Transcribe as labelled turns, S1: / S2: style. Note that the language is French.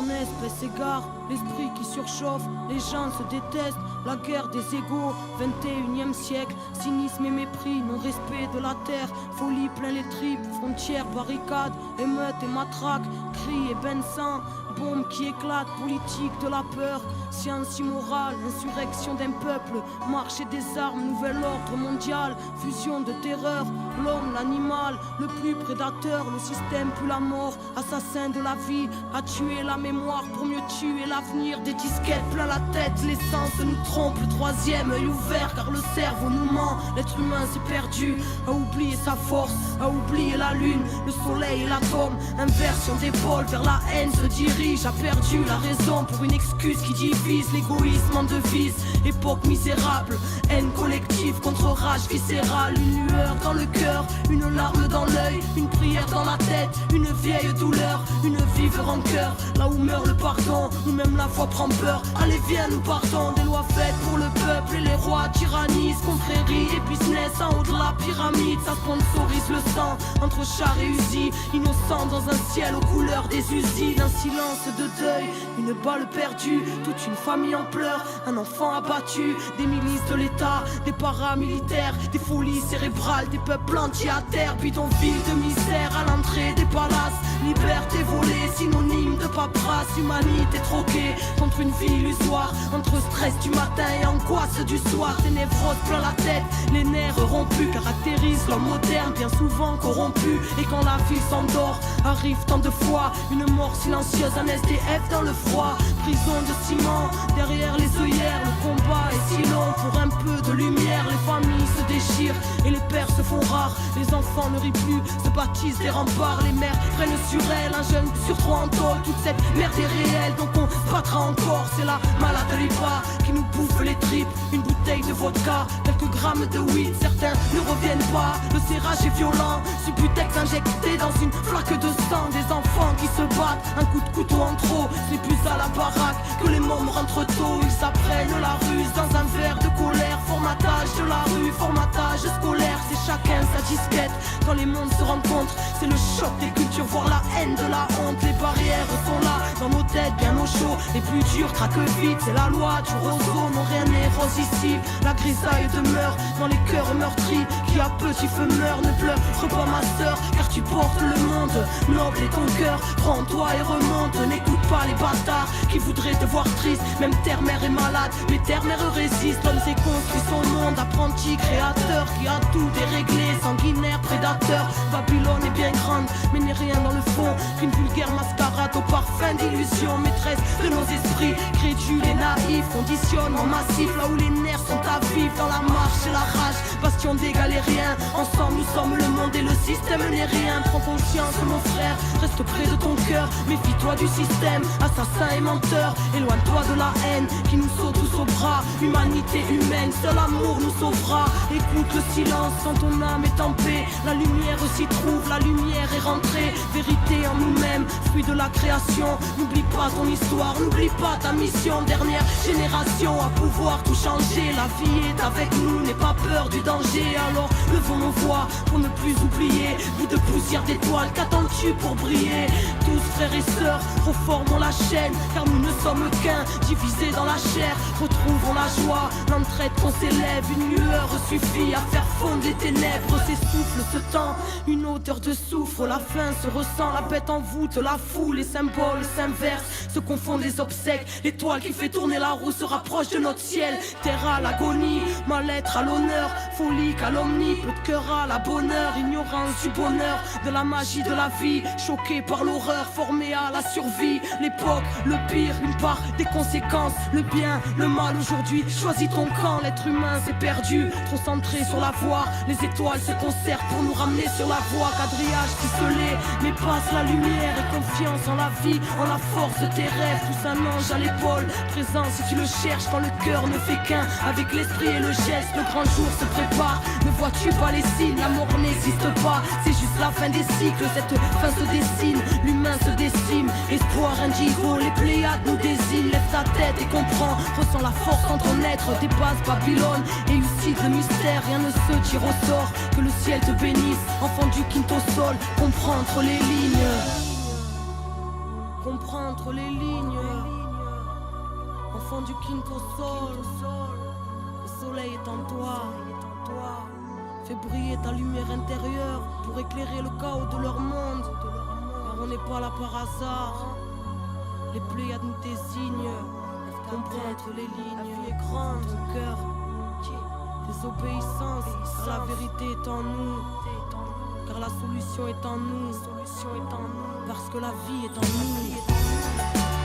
S1: en espèces s'égare, l'esprit qui surchauffe, les gens se détestent, la guerre des égaux, 21e siècle, cynisme et mépris, non-respect de la terre, folie plein les tripes, frontières, barricades, émeutes et matraques, cris et bains de sang, bombes qui éclatent, politique de la peur, science immorale, insurrection d'un peuple, marché des armes, nouvel ordre mondial, fusion de terreur, l'homme, l'animal, le plus prédateur, le système plus la mort, assassin de la vie, a tué la mémoire pour mieux tuer l'avenir, des disquettes plein la tête, l'essence nous trompe, le troisième œil ouvert car le cerveau nous ment, l'être humain s'est perdu, a oublié sa force, a oublié la lune, le soleil et l'atome, inversion d'épaule vers la haine se dirige, a perdu la raison pour une excuse qui divise, l'égoïsme en devise, époque misérable, haine collective contre rage viscérale, une lueur dans le cœur, une larme dans l'œil, une prière dans la tête, une vieille douleur, une vive rancœur, là où meurt le pardon, où même la foi prend peur, allez viens nous partons, des lois faites pour le peuple et les rois tyrannisent, confrérie et business en haut de la pyramide, ça sponsorise le sang, entre chars et usines, innocents dans un ciel aux couleurs des usines, un silence de deuil, une balle perdue, toute une famille en pleurs, un enfant abattu, des milices de l'État, des paramilitaires, des folies cérébrales, des peuples entiers à terre, bidonville de misère à l'entrée des palaces, liberté volée, synonyme de paperasse, humanité troquée contre une vie illusoire, entre stress du matin et angoisse du soir, des névroses plein la tête, les nerfs rompus caractérisent l'homme moderne, bien souvent corrompu, et quand la vie s'endort, arrive tant de fois, une mort silencieuse, un SDF dans le froid, prison de ciment, derrière les œillères, le combat est si long, pour un peu de lumière, les familles se déchirent, et les pères se font rares, les enfants ne rient plus, se baptisent des remparts, les mères prennent sur elles, un jeune sur trois en tôle, toute cette merde est réelle, donc on se battra encore, c'est la maladie qui nous bouffe les tripes, une bouteille de vodka, quelques grammes de weed, certains ne reviennent pas, le serrage est violent, Subutex injecté dans une flaque de sang, des enfants qui se battent, un coup de couteau en trop, c'est plus à la baraque que les mômes rentrent tôt, ils s'apprennent la ruse dans un verre de colère, formatage de la rue, formatage scolaire, c'est chacun sa disquette, quand les mondes se rencontrent, c'est le choc des cultures, voir la haine de la honte, les barrières sont là, dans nos têtes bien au chaud, les plus durs craquent vite, c'est la loi du roseau, non rien n'est rose ici, la grisaille demeure dans les cœurs meurtris, qui à petit feu meurt, ne pleure pas ma sœur, car tu portes le monde, noble est ton cœur, prends-toi et remonte, n'écoute pas les bâtards, qui voudraient te voir triste, même terre-mère est malade, mais terre-mère résiste, l'homme s'est construit son monde, apprenti créateur, qui a tout déréglé, sanguinaire, prédateur, Babylone est bien grande, mais n'est rien dans le fond, qu'une vulgaire mascarade au parfum d'illusion, maîtresse de nos esprits, crédules et naïfs, conditionnement massif, là où les nerfs sont à vivre, dans la marche et la rage, bastion d'égal et rien, ensemble nous sommes le monde et le système n'est rien, prends conscience mon frère, reste près de ton cœur, méfie-toi du système, assassin et menteur, éloigne-toi de la haine, qui nous saute tous au bras, humanité humaine, seul amour nous sauvera, écoute le silence quand ton âme est en paix, la lumière s'y trouve, la lumière est rentrée, vérité en nous-mêmes, fruit de la création, n'oublie pas ton histoire, n'oublie pas ta mission, dernière génération à pouvoir tout changer, la vie est avec nous, n'aie pas peur du danger, alors levons nos voix pour ne plus oublier, bout de poussière d'étoiles, qu'attends-tu pour briller, tous frères et sœurs, reformons la chaîne, car nous ne sommes qu'un, divisés dans la chair, retrouvons la joie, l'entraide qu'on s'élève, une lueur suffit à faire fondre les ténèbres, s'essouffle ce temps, une odeur de soufre, la faim se ressent, la bête en voûte, la foule, les symboles s'inversent, se confondent les obsèques, l'étoile qui fait tourner la roue se rapproche de notre ciel, terre à l'agonie, mal-être à l'honneur, folie, calomnie, peu de cœur à la bonheur, ignorance du bonheur, de la magie de la vie, choqué par l'horreur, formé à la survie, l'époque, le pire, une part des conséquences, le bien, le mal aujourd'hui, choisis ton camp, l'être humain s'est perdu, trop centré sur la voie, les étoiles se concertent pour nous ramener sur la voie, quadrillage ficelé, mais passe la lumière et confiance en la vie, en la force de tes rêves, tous un ange à l'épaule, présent si tu le cherches quand le cœur ne fait qu'un, avec l'esprit et le geste, le grand jour se prépare, ne vois-tu pas les signes, la mort n'existe pas, c'est juste la fin des cycles, cette fin se dessine, l'humain se décime, espoir indigo, les Pléiades nous désignent, lève ta tête et comprends, ressens la force en ton être, dépasse Babylone, élucide le mystère, rien ne se tire au sort, que le ciel te bénisse, enfant du quinto sol, comprends entre les lignes. comprendre les lignes. Enfant du quinto sol, le soleil est en toi. Fais briller ta lumière intérieure pour éclairer le chaos de leur monde. Car on n'est pas là par hasard. Les Pléiades nous désignent. Comprendre les lignes. La vie est grande, ton cœur. Désobéissance, car la vérité est en nous. Car la solution est en nous. Parce que la vie est en nous.